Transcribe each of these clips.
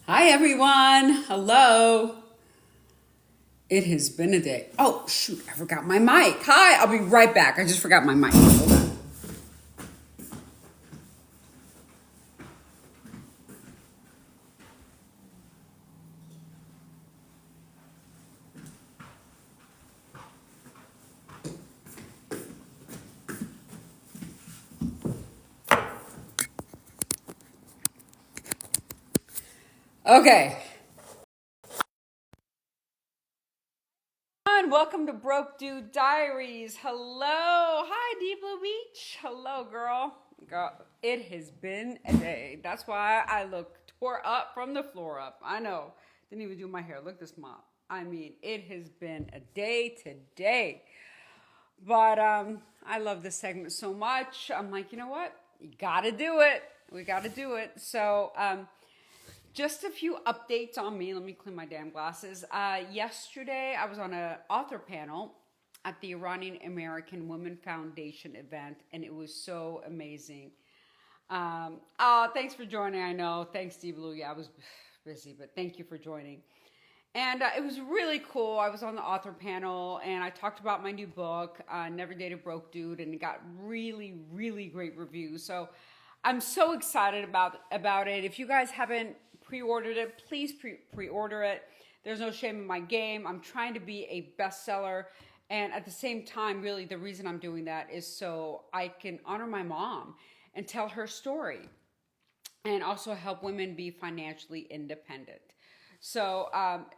Hi, everyone. Hello. It has been a day. Oh, shoot. I forgot my mic. Hi. I'll be right back. I just forgot my mic. Hold on. Okay. Welcome to Broke Dude Diaries. Hello. Hi, Deep Blue Beach. Hello, girl. Girl, it has been a day. That's why I look tore up from the floor up. I know. Didn't even do my hair. Look at this mop. I mean, it has been a day today. But I love this segment so much. I'm like, you know what? You gotta do it. We gotta do it. So just a few updates on me. Let me clean my damn glasses. Yesterday, I was on an author panel at the Iranian American Women Foundation event, and it was so amazing. Thanks for joining. I know. Thanks, Steve Blue. Yeah, I was busy, but thank you for joining. And it was really cool. I was on the author panel and I talked about my new book, Never Date a Broke Dude, and it got really, really great reviews. So I'm so excited about it. If you guys haven't pre-ordered it, please pre-order it. There's no shame in my game. I'm trying to be a bestseller. And at the same time, really, the reason I'm doing that is so I can honor my mom and tell her story and also help women be financially independent. So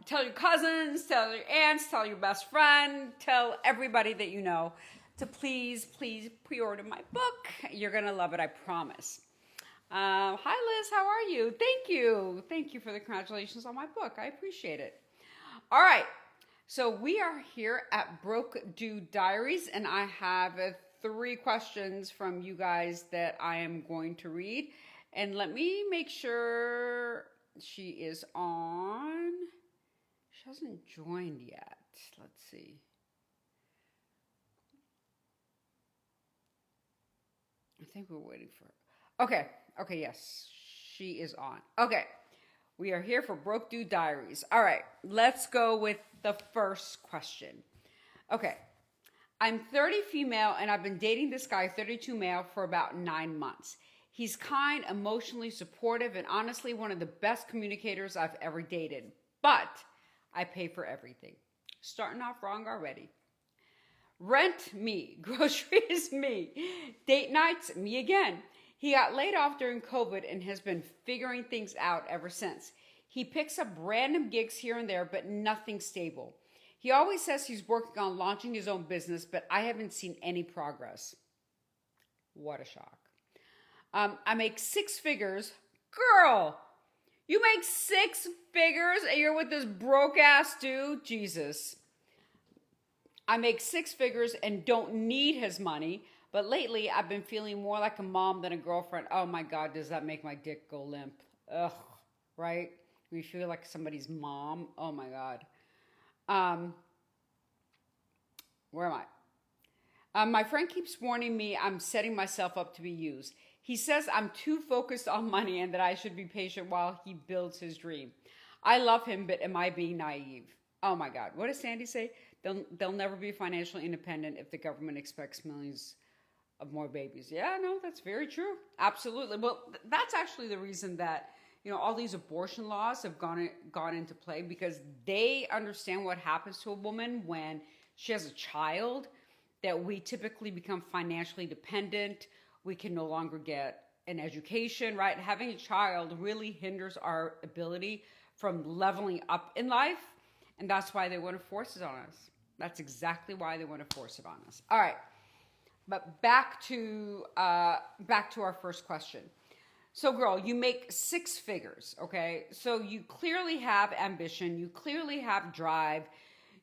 tell your cousins, tell your aunts, tell your best friend, tell everybody that you know to please pre-order my book. You're going to love it, I promise. Hi, Liz. How are you? Thank you. Thank you for the congratulations on my book. I appreciate it. All right. So we are here at Broke Dude Diaries, and I have three questions from you guys that I am going to read. And let me make sure she is on. She hasn't joined yet. Let's see. I think we're waiting for her. Okay, yes. She is on. Okay. We are here for Broke Dude Diaries. All right, let's go with the first question. Okay. I'm 30 female and I've been dating this guy, 32 male, for about 9 months. He's kind, emotionally supportive, and honestly one of the best communicators I've ever dated. But I pay for everything. Starting off wrong already. Rent, me. Groceries, me. Date nights, me again. He got laid off during COVID and has been figuring things out ever since. He picks up random gigs here and there, but nothing stable. He always says he's working on launching his own business, but I haven't seen any progress. What a shock. I make six figures. Girl, you make six figures and you're with this broke ass dude? Jesus. I make six figures and don't need his money, but lately I've been feeling more like a mom than a girlfriend. Oh my God, does that make my dick go limp? Ugh, right? We feel like somebody's mom. Oh my God. Where am I? My friend keeps warning me I'm setting myself up to be used. He says I'm too focused on money and that I should be patient while he builds his dream. I love him, but am I being naive? Oh my God. What does Sandy say? They'll never be financially independent if the government expects millions of more babies. Yeah, no, that's very true. Absolutely. Well, that's actually the reason that all these abortion laws have gone into play, because they understand what happens to a woman when she has a child, that we typically become financially dependent. We can no longer get an education, right? Having a child really hinders our ability from leveling up in life. And that's why they want to force it on us. That's exactly why they want to force it on us. All right. But back to our first question. So girl, you make six figures, okay? So you clearly have ambition. You clearly have drive.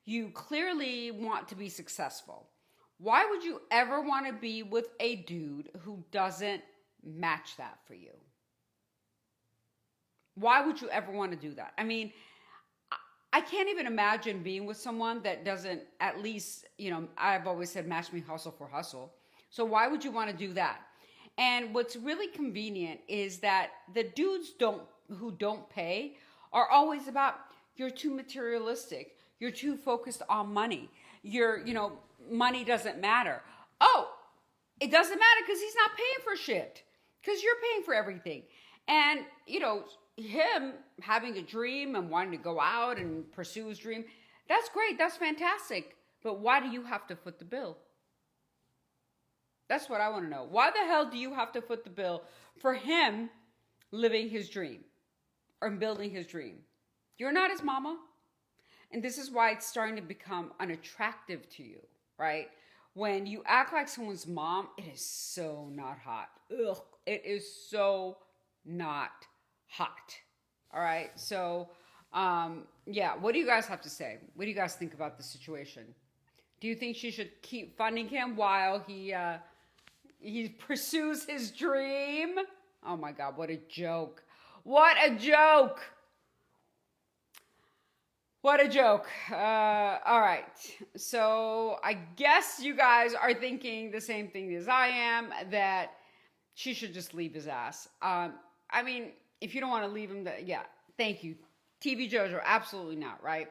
You clearly want to be successful. Why would you ever want to be with a dude who doesn't match that for you? Why would you ever want to do that? I mean, I can't even imagine being with someone that doesn't, at least, I've always said match me hustle for hustle. So why would you want to do that? And what's really convenient is that the dudes who don't pay are always about you're too materialistic. You're too focused on money. Money doesn't matter. Oh, it doesn't matter because he's not paying for shit. Because you're paying for everything. And, him having a dream and wanting to go out and pursue his dream, that's great. That's fantastic. But why do you have to foot the bill? That's what I want to know. Why the hell do you have to foot the bill for him living his dream or building his dream? You're not his mama. And this is why it's starting to become unattractive to you, right? When you act like someone's mom, it is so not hot. Ugh, it is so not hot. All right. So, what do you guys have to say? What do you guys think about the situation? Do you think she should keep funding him while he pursues his dream? Oh my God, what a joke. What a joke. What a joke. All right. So I guess you guys are thinking the same thing as I am, that she should just leave his ass. If you don't want to leave him, thank you. TV Jojo, absolutely not, right?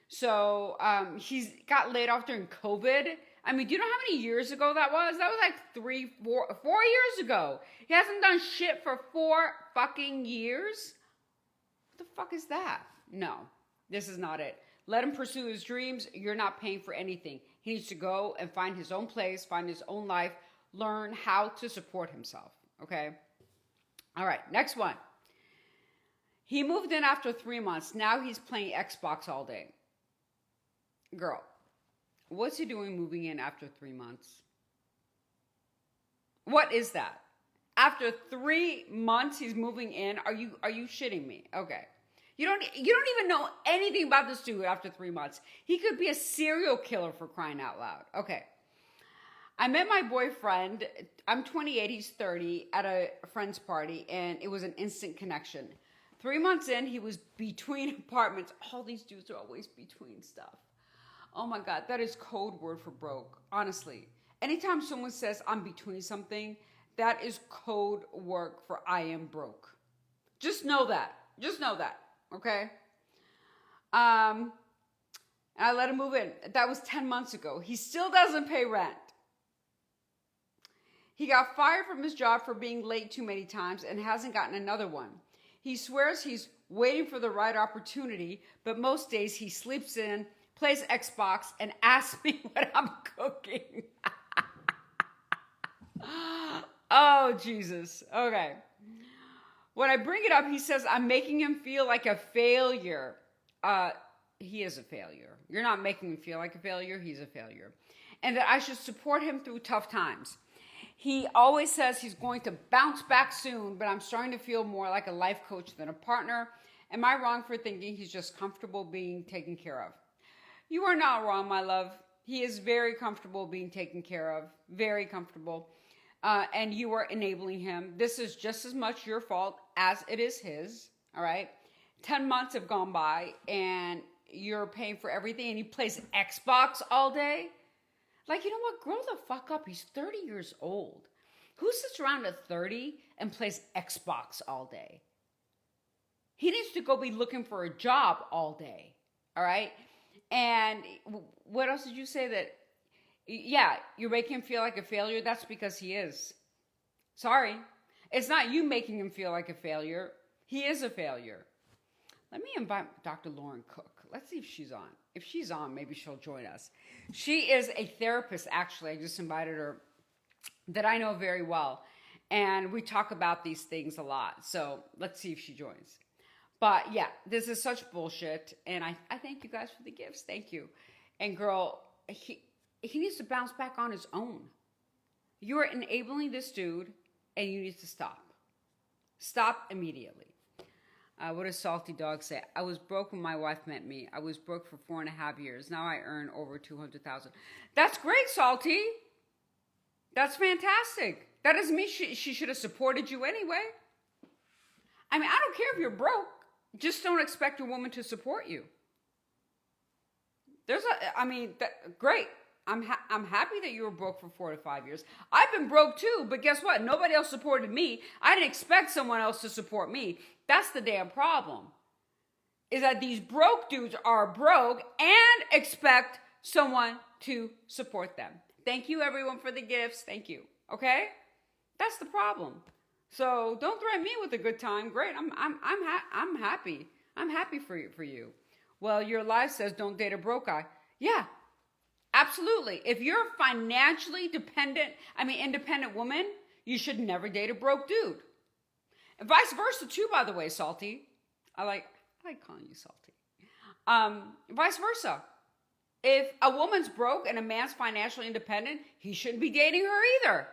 So he's got laid off during COVID. Do you know how many years ago that was? That was like 4 years ago. He hasn't done shit for 4 fucking years. What the fuck is that? No, this is not it. Let him pursue his dreams. You're not paying for anything. He needs to go and find his own place, find his own life, learn how to support himself. Okay? All right, next one. He moved in after 3 months. Now he's playing Xbox all day. Girl, what's he doing moving in after 3 months? What is that? After 3 months he's moving in? Are you shitting me? Okay. You don't even know anything about this dude after 3 months. He could be a serial killer, for crying out loud. Okay. I met my boyfriend, I'm 28, he's 30, at a friend's party, and it was an instant connection. 3 months in, he was between apartments. All these dudes are always between stuff. Oh my God, that is code word for broke, honestly. Anytime someone says I'm between something, that is code word for I am broke. Just know that. Okay? And I let him move in. That was 10 months ago. He still doesn't pay rent. He got fired from his job for being late too many times and hasn't gotten another one. He swears he's waiting for the right opportunity, but most days he sleeps in, plays Xbox, and asks me what I'm cooking. Oh, Jesus. Okay. When I bring it up, he says I'm making him feel like a failure. He is a failure. You're not making him feel like a failure. He's a failure. And that I should support him through tough times. He always says he's going to bounce back soon, but I'm starting to feel more like a life coach than a partner. Am I wrong for thinking he's just comfortable being taken care of? You are not wrong, my love. He is very comfortable being taken care of. Very comfortable. And you are enabling him. This is just as much your fault as it is his. All right? 10 months have gone by, and you're paying for everything, and he plays Xbox all day. Like, you know what? Grow the fuck up. He's 30 years old. Who sits around at 30 and plays Xbox all day? He needs to go be looking for a job all day. All right? And what else did you say that? Yeah, you're making him feel like a failure. That's because he is. Sorry. It's not you making him feel like a failure. He is a failure. Let me invite Dr. Lauren Cook. Let's see if she's on. If she's on, maybe she'll join us. She is a therapist, actually. I just invited her, that I know very well. And we talk about these things a lot. So let's see if she joins. But yeah, this is such bullshit. And I thank you guys for the gifts. Thank you. And girl, he needs to bounce back on his own. You are enabling this dude, and you need to stop. Stop immediately. What does Salty Dog say? I was broke when my wife met me. I was broke for 4.5 years. Now I earn over $200,000. That's great, Salty. That's fantastic. That doesn't mean she should have supported you anyway. I don't care if you're broke. Just don't expect a woman to support you. Great. I'm happy that you were broke for 4 to 5 years. I've been broke too, but guess what? Nobody else supported me. I didn't expect someone else to support me. That's the damn problem. is that these broke dudes are broke and expect someone to support them. Thank you, everyone, for the gifts. Thank you. Okay? That's the problem. So don't threaten me with a good time. Great. I'm happy. I'm happy for you. Well, your life says don't date a broke guy. Yeah, absolutely. If you're a financially independent woman, you should never date a broke dude. And vice versa too, by the way, Salty. I like calling you Salty. Vice versa. If a woman's broke and a man's financially independent, he shouldn't be dating her either.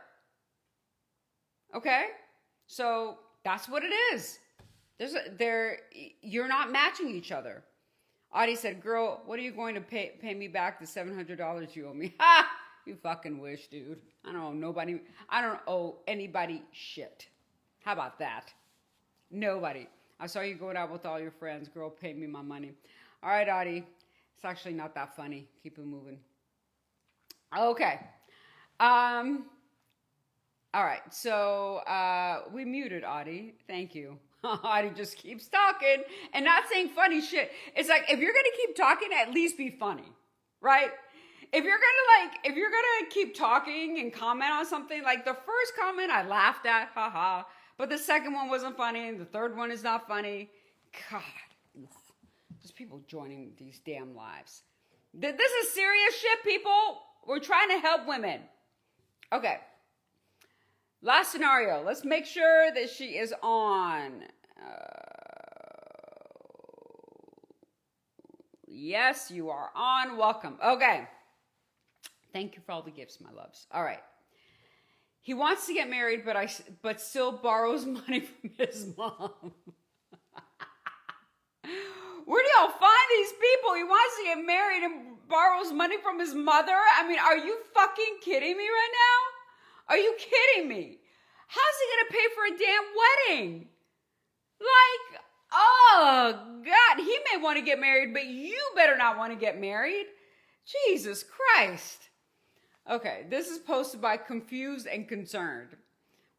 Okay? So that's what it is. You're not matching each other. Audie said, girl, what are you going to pay me back the $700 you owe me? Ha! You fucking wish, dude. I don't owe anybody shit. How about that? Nobody. I saw you going out with all your friends. Girl, pay me my money. All right, Audie. It's actually not that funny. Keep it moving. Okay. All right. So we muted Audie. Thank you. Audie just keeps talking and not saying funny shit. It's like, if you're going to keep talking, at least be funny, right? If you're going to keep talking and comment on something, like the first comment I laughed at, haha, but the second one wasn't funny and the third one is not funny. God, there's people joining these damn lives. This is serious shit, people. We're trying to help women. Okay. Last scenario. Let's make sure that she is on. Yes, you are on. Welcome. Okay. Thank you for all the gifts, my loves. All right. He wants to get married, but still borrows money from his mom. Where do y'all find these people? He wants to get married and borrows money from his mother? I mean, are you fucking kidding me right now? Are you kidding me? How's he going to pay for a damn wedding? Like, oh, God, he may want to get married, but you better not want to get married. Jesus Christ. Okay, this is posted by Confused and Concerned.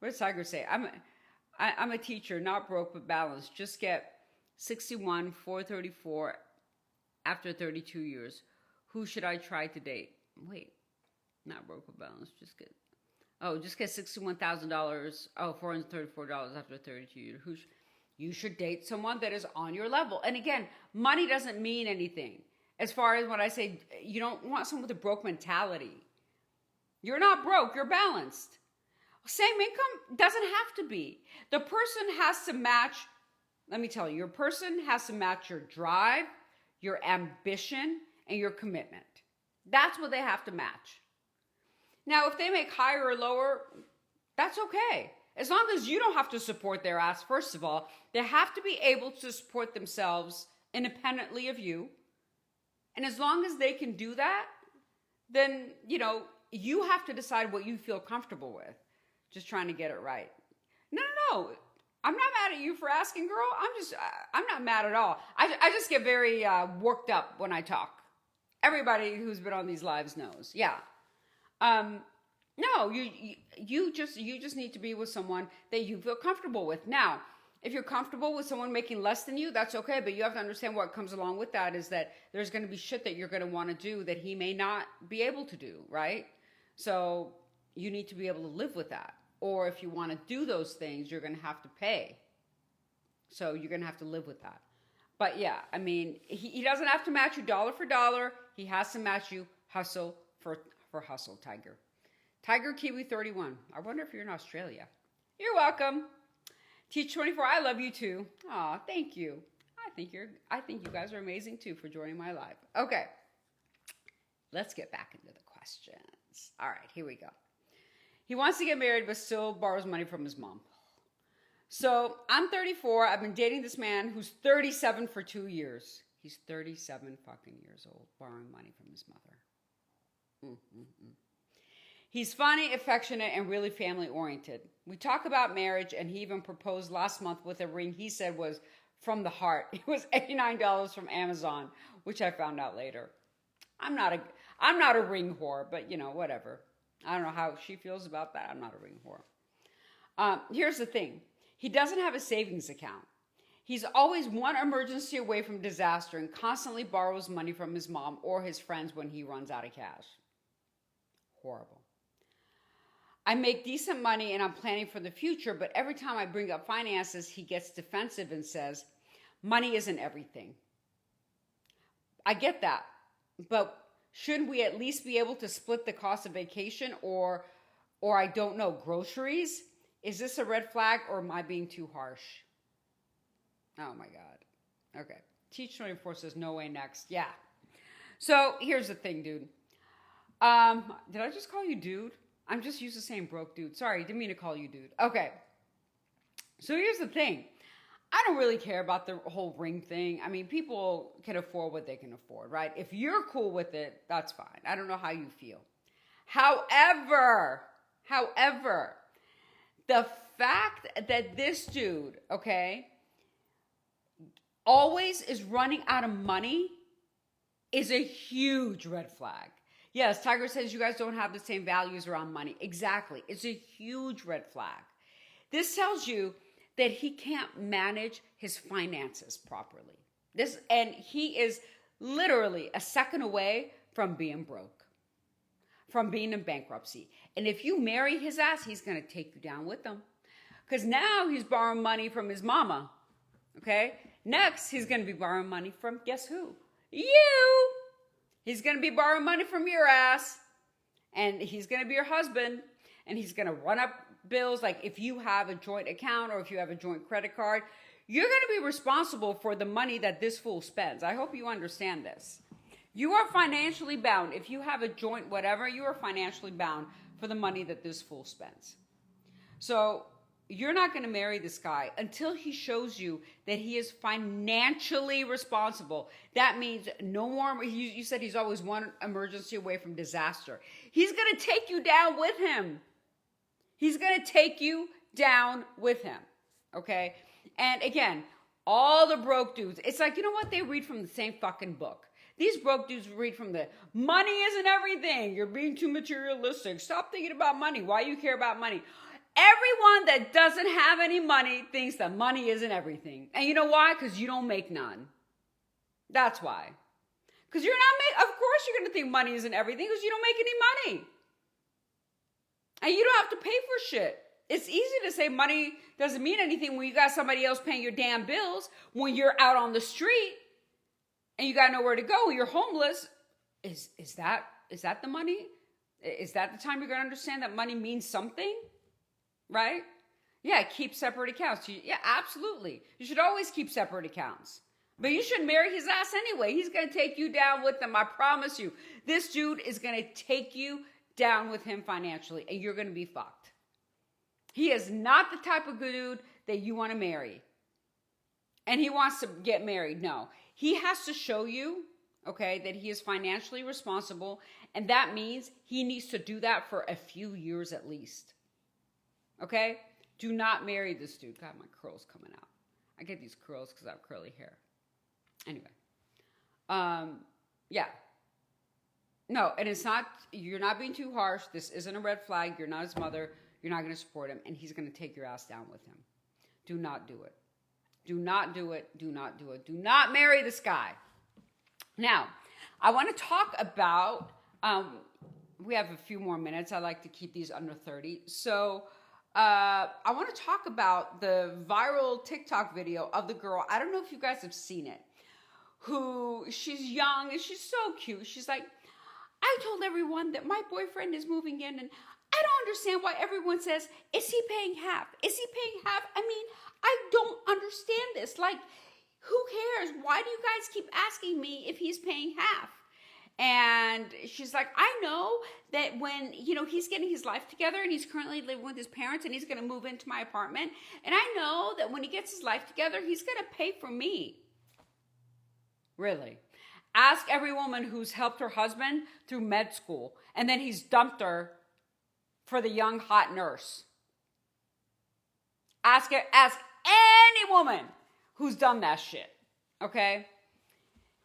What does Tiger say? I'm a teacher, not broke, but balanced. Just get 61, 434 after 32 years. Who should I try to date? Wait, not broke, but balanced. Just get $61,000. Oh, $434 after 32 years. You should date someone that is on your level. And again, money doesn't mean anything. As far as when I say you don't want someone with a broke mentality. You're not broke, you're balanced. Same income doesn't have to be. The person has to match, let me tell you, your person has to match your drive, your ambition, and your commitment. That's what they have to match. Now, if they make higher or lower, that's okay. As long as you don't have to support their ass, first of all, they have to be able to support themselves independently of you. And as long as they can do that, then, you have to decide what you feel comfortable with. Just trying to get it right. No. I'm not mad at you for asking, girl. I'm not mad at all. I just get very worked up when I talk. Everybody who's been on these lives knows. Yeah. No, you just need to be with someone that you feel comfortable with. Now, if you're comfortable with someone making less than you, that's okay. But you have to understand what comes along with that is that there's going to be shit that you're going to want to do that he may not be able to do, right? So you need to be able to live with that. Or if you want to do those things, you're going to have to pay. So you're going to have to live with that. But yeah, I mean, he doesn't have to match you dollar for dollar. He has to match you hustle for hustle, Tiger. Tiger Kiwi 31. I wonder if you're in Australia. You're welcome. Teach 24. I love you too. Aw, thank you. I think you guys are amazing too for joining my live. Okay. Let's get back into the questions. All right, here we go. He wants to get married, but still borrows money from his mom. So I'm 34. I've been dating this man who's 37 for 2 years. He's 37 fucking years old, borrowing money from his mother. He's funny, affectionate, and really family-oriented. We talk about marriage, and he even proposed last month with a ring he said was from the heart. It was $89 from Amazon, which I found out later. I'm not a ring whore, but whatever. I don't know how she feels about that. I'm not a ring whore. Here's the thing. He doesn't have a savings account. He's always one emergency away from disaster and constantly borrows money from his mom or his friends when he runs out of cash. Horrible. I make decent money and I'm planning for the future, but every time I bring up finances, he gets defensive and says, money isn't everything. I get that, but shouldn't we at least be able to split the cost of vacation or I don't know, groceries? Is this a red flag or am I being too harsh? Oh my God. Okay. Teach 24 says no way next. Yeah. So here's the thing, dude. Did I just call you dude? I'm just used to saying broke dude. Sorry, didn't mean to call you dude. Okay. So here's the thing. I don't really care about the whole ring thing. I mean, people can afford what they can afford, right? If you're cool with it, that's fine. I don't know how you feel. However, the fact that this dude, okay, always is running out of money is a huge red flag. Yes, Tiger says you guys don't have the same values around money. Exactly. It's a huge red flag. This tells you that he can't manage his finances properly. And he is literally a second away from being broke, from being in bankruptcy. And if you marry his ass, he's going to take you down with him. Because now he's borrowing money from his mama. Okay? Next, he's going to be borrowing money from, guess who? You! He's going to be borrowing money from your ass. And he's going to be your husband. And he's going to run up bills. Like if you have a joint account or if you have a joint credit card, you're going to be responsible for the money that this fool spends. I hope you understand this. You are financially bound. If you have a joint whatever, you are financially bound for the money that this fool spends. So you're not going to marry this guy until he shows you that he is financially responsible. That means no more. You said he's always one emergency away from disaster. He's going to take you down with him. He's going to take you down with him. Okay? And again, all the broke dudes, it's like, you know what? They read from the same fucking book. These broke dudes read from the money isn't everything. You're being too materialistic. Stop thinking about money. Why you care about money? Everyone that doesn't have any money thinks that money isn't everything. And you know why? Because you don't make none. That's why. Because you're not of course you're going to think money isn't everything because you don't make any money. And you don't have to pay for shit. It's easy to say money doesn't mean anything when you got somebody else paying your damn bills, when you're out on the street and you got nowhere to go, you're homeless. Is that the money? Is that the time you're going to understand that money means something? Right? Yeah, keep separate accounts. Yeah, absolutely. You should always keep separate accounts. But you should marry his ass anyway. He's going to take you down with him. I promise you. This dude is going to take you down with him financially, and you're going to be fucked. He is not the type of dude that you want to marry. And he wants to get married. No. He has to show you, okay, that he is financially responsible, and that means he needs to do that for a few years at least. Okay? Do not marry this dude. God, my curl's coming out. I get these curls because I have curly hair. Anyway. Yeah. No, and it's not, you're not being too harsh. This isn't a red flag. You're not his mother. You're not going to support him. And he's going to take your ass down with him. Do not do it. Do not do it. Do not do it. Do not marry this guy. Now, I want to talk about, we have a few more minutes. I like to keep these under 30. So, I want to talk about the viral TikTok video of the girl. I don't know if you guys have seen it. She's young and she's so cute. She's like, I told everyone that my boyfriend is moving in and I don't understand why everyone says, is he paying half? Is he paying half? I mean, I don't understand this. Like, who cares? Why do you guys keep asking me if he's paying half? And she's like, I know that when, he's getting his life together and he's currently living with his parents and he's going to move into my apartment. And I know that when he gets his life together, he's going to pay for me. Really? Ask every woman who's helped her husband through med school and then he's dumped her for the young hot nurse. Ask any woman who's done that shit. Okay?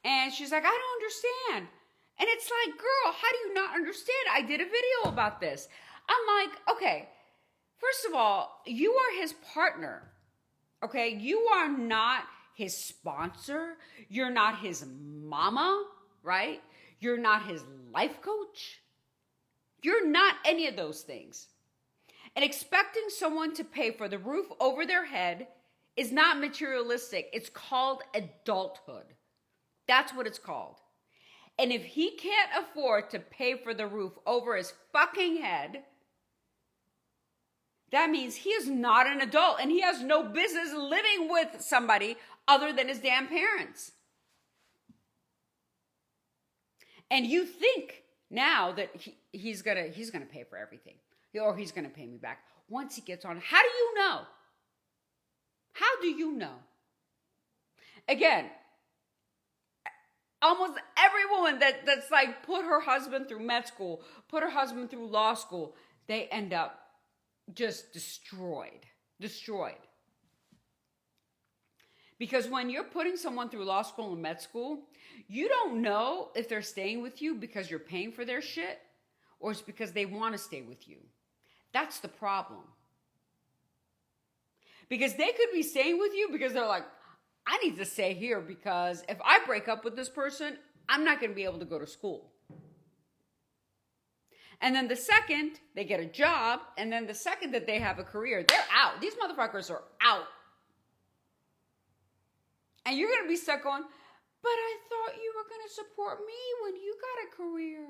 And she's like, I don't understand. And it's like, girl, how do you not understand? I did a video about this. I'm like, okay, first of all, you are his partner. Okay? You are not his sponsor. You're not his mama, right? You're not his life coach. You're not any of those things. And expecting someone to pay for the roof over their head is not materialistic. It's called adulthood. That's what it's called. And if he can't afford to pay for the roof over his fucking head, that means he is not an adult and he has no business living with somebody other than his damn parents. And you think now that he's gonna pay for everything, or he's gonna pay me back once he gets on. How do you know? How do you know? Again, almost every woman that's like put her husband through med school, put her husband through law school, they end up just destroyed. Because when you're putting someone through law school and med school, you don't know if they're staying with you because you're paying for their shit or it's because they want to stay with you. That's the problem. Because they could be staying with you because they're like, I need to stay here because if I break up with this person, I'm not going to be able to go to school. And then the second they get a job, and then the second that they have a career, they're out. These motherfuckers are out. And you're going to be stuck going, but I thought you were going to support me when you got a career.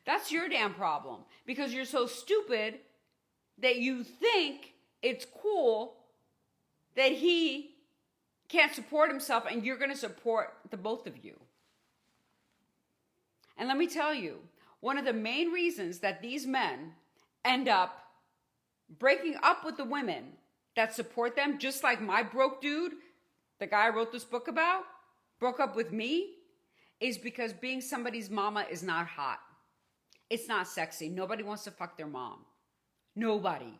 That's your damn problem. Because you're so stupid that you think it's cool that he can't support himself and you're going to support the both of you. And let me tell you, one of the main reasons that these men end up breaking up with the women that support them, just like my broke dude, the guy I wrote this book about, broke up with me, is because being somebody's mama is not hot. It's not sexy. Nobody wants to fuck their mom. Nobody.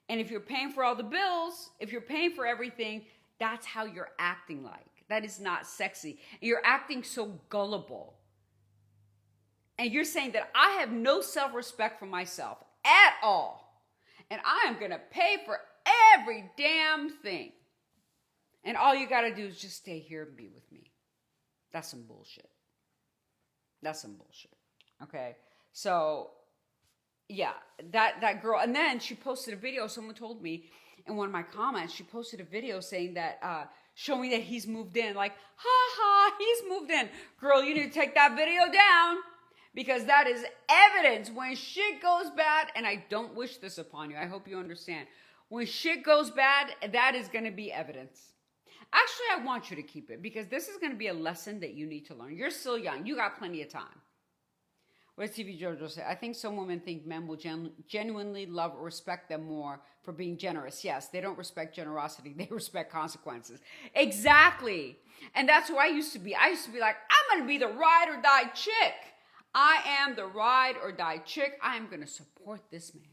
And if you're paying for all the bills, if you're paying for everything, that's how you're acting like. That is not sexy. You're acting so gullible. And you're saying that I have no self-respect for myself at all. And I am going to pay for every damn thing. And all you got to do is just stay here and be with me. That's some bullshit. That's some bullshit. Okay? So, yeah, that girl. And then she posted a video. Someone told me in one of my comments, she posted a video saying that, showing that he's moved in. Like, ha ha, he's moved in. Girl, you need to take that video down. Because that is evidence when shit goes bad, and I don't wish this upon you. I hope you understand. When shit goes bad, that is going to be evidence. Actually, I want you to keep it because this is going to be a lesson that you need to learn. You're still young. You got plenty of time. What does TV Jojo say? I think some women think men will genuinely love or respect them more for being generous. Yes, they don't respect generosity. They respect consequences. Exactly. And that's who I used to be. I used to be like, I'm going to be the ride or die chick. I am the ride or die chick. I am going to support this man.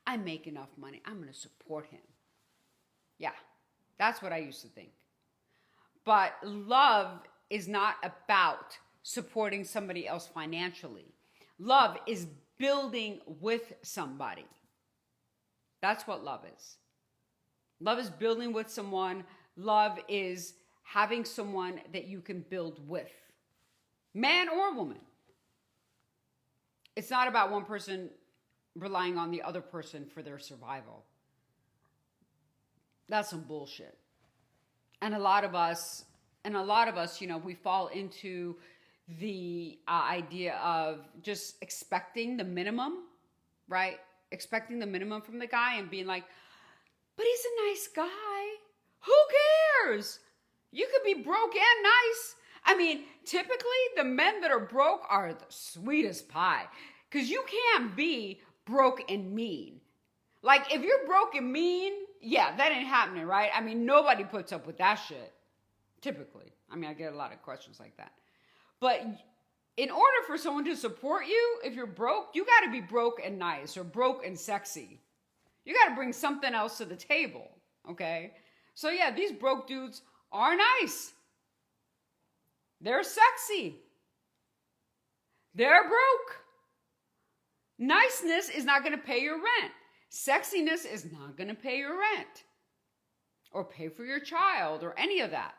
I make enough money. I'm going to support him. Yeah, that's what I used to think. But love is not about supporting somebody else financially. Love is building with somebody. That's what love is. Love is building with someone. Love is having someone that you can build with. Man or woman. It's not about one person relying on the other person for their survival. That's some bullshit. And a lot of us, you know, we fall into the idea of just expecting the minimum, right? Expecting the minimum from the guy and being like, but he's a nice guy. Who cares? You could be broke and nice. I mean, typically the men that are broke are the sweetest pie. Because you can't be broke and mean. Like, if you're broke and mean, yeah, that ain't happening, right? I mean, nobody puts up with that shit. Typically. I mean, I get a lot of questions like that. But in order for someone to support you, if you're broke, you got to be broke and nice or broke and sexy. You got to bring something else to the table, okay? So, yeah, these broke dudes are nice. They're sexy. They're broke. Niceness is not going to pay your rent. Sexiness is not going to pay your rent. or pay for your child or any of that.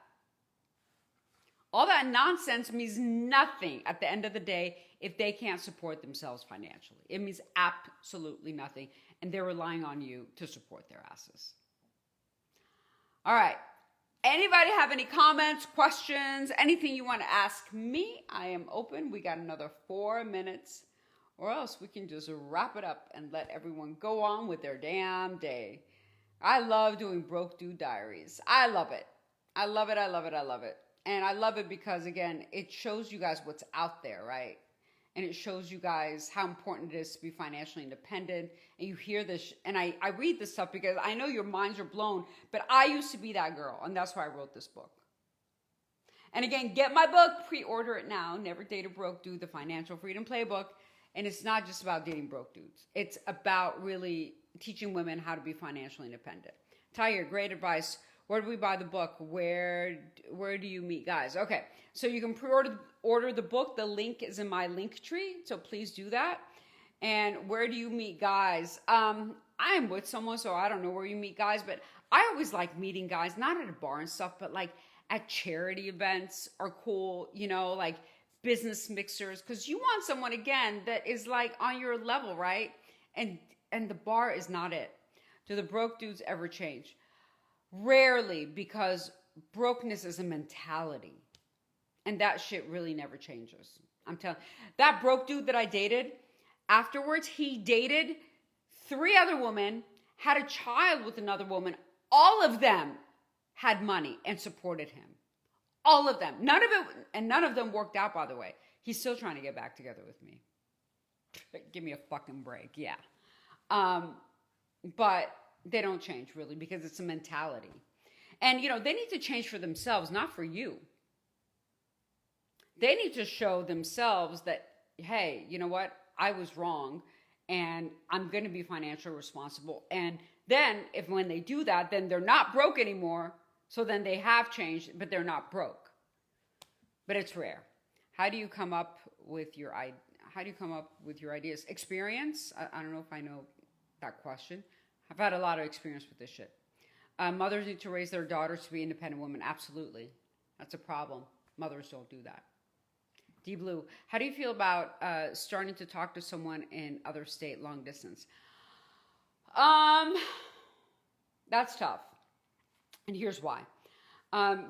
All that nonsense means nothing at the end of the day if they can't support themselves financially. It means absolutely nothing, and they're relying on you to support their asses. All right. Anybody have any comments, questions, anything you want to ask me? I am open. We got another 4 minutes, or else we can just wrap it up and let everyone go on with their damn day. I love doing Broke Dude Diaries. I love it. I love it. I love it. I love it. And I love it because, again, it shows you guys what's out there, right? And it shows you guys how important it is to be financially independent. And you hear this, and I read this stuff because I know your minds are blown, but I used to be that girl, and that's why I wrote this book. And again, get my book, pre-order it now, Never Date a Broke Dude, The Financial Freedom Playbook. And it's not just about dating broke dudes. It's about really teaching women how to be financially independent. Tyre, great advice. Where do we buy the book? Where do you meet guys? Okay, so you can pre-order the book. The link is in my link tree, so please do that. And where do you meet guys? I am with someone, so I don't know where you meet guys, but I always like meeting guys, not at a bar and stuff, but like at charity events are cool, you know, like business mixers, because you want someone, again, that is like on your level, right? And the bar is not it. Do the broke dudes ever change? Rarely, because brokenness is a mentality. And that shit really never changes. I'm telling you. That broke dude that I dated, afterwards, he dated 3 other women, had a child with another woman. All of them had money and supported him. All of them. None of them worked out, by the way. He's still trying to get back together with me. Give me a fucking break. Yeah. But they don't change, really, because it's a mentality. And, you know, they need to change for themselves, not for you. They need to show themselves that, hey, you know what? I was wrong, and I'm going to be financially responsible. And then, when they do that, then they're not broke anymore. So then they have changed, but they're not broke. But it's rare. How do you come up with your ideas? Experience? I don't know if I know that question. I've had a lot of experience with this shit. Mothers need to raise their daughters to be independent women. Absolutely. That's a problem. Mothers don't do that. D Blue, how do you feel about starting to talk to someone in other state long distance? That's tough. And here's why.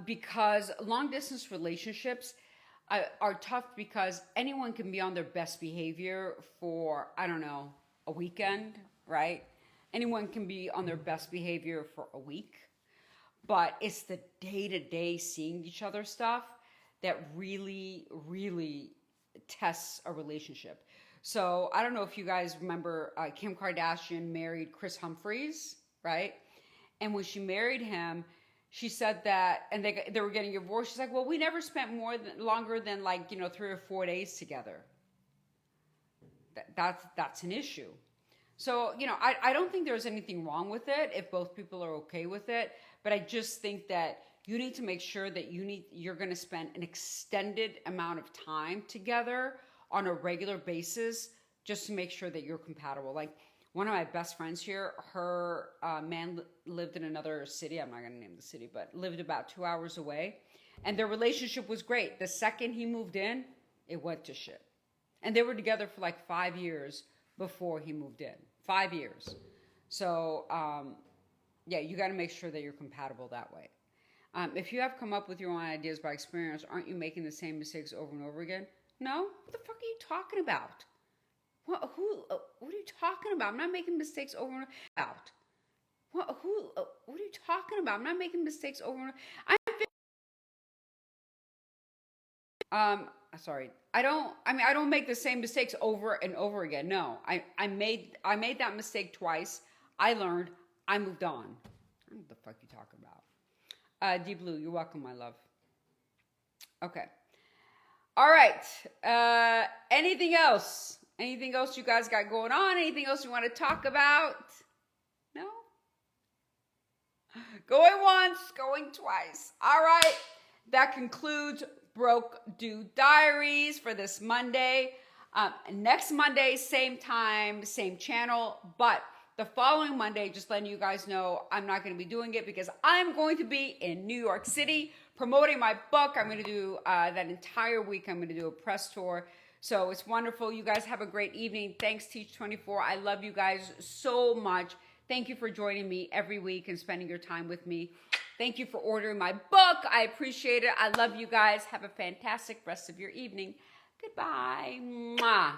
Because long distance relationships are tough because anyone can be on their best behavior for, I don't know, a weekend, right? Anyone can be on their best behavior for a week. But it's the day-to-day seeing each other stuff that really, really tests a relationship. So I don't know if you guys remember Kim Kardashian married Chris Humphries, right? And when she married him, she said that, and they were getting divorced. She's like, well, we never spent longer than 3 or 4 days together. That's an issue. So, I don't think there's anything wrong with it if both people are okay with it. But I just think that you need to make sure that you're going to spend an extended amount of time together on a regular basis just to make sure that you're compatible. Like one of my best friends here, her man lived in another city. I'm not going to name the city, but lived about 2 hours away. And their relationship was great. The second he moved in, it went to shit. And they were together for like 5 years before he moved in. 5 years. So, yeah, you got to make sure that you're compatible that way. If you have come up with your own ideas by experience, aren't you making the same mistakes over and over again? No? What the fuck are you talking about? What are you talking about? I'm not making mistakes over and over. What are you talking about? I'm not making mistakes over and over. Sorry. I don't make the same mistakes over and over again. No. I made that mistake twice. I learned. I moved on. I don't know what the fuck you talking about. D Blue, you're welcome, my love. Okay. All right. Anything else? Anything else you guys got going on? Anything else you want to talk about? No? Going once, going twice. All right. That concludes Broke Dude Diaries for this Monday. Next Monday, same time, same channel. But the following Monday, just letting you guys know I'm not going to be doing it because I'm going to be in New York City promoting my book. I'm going to do that entire week. I'm going to do a press tour. So it's wonderful. You guys have a great evening. Thanks, Teach24. I love you guys so much. Thank you for joining me every week and spending your time with me. Thank you for ordering my book. I appreciate it. I love you guys. Have a fantastic rest of your evening. Goodbye. Mwah.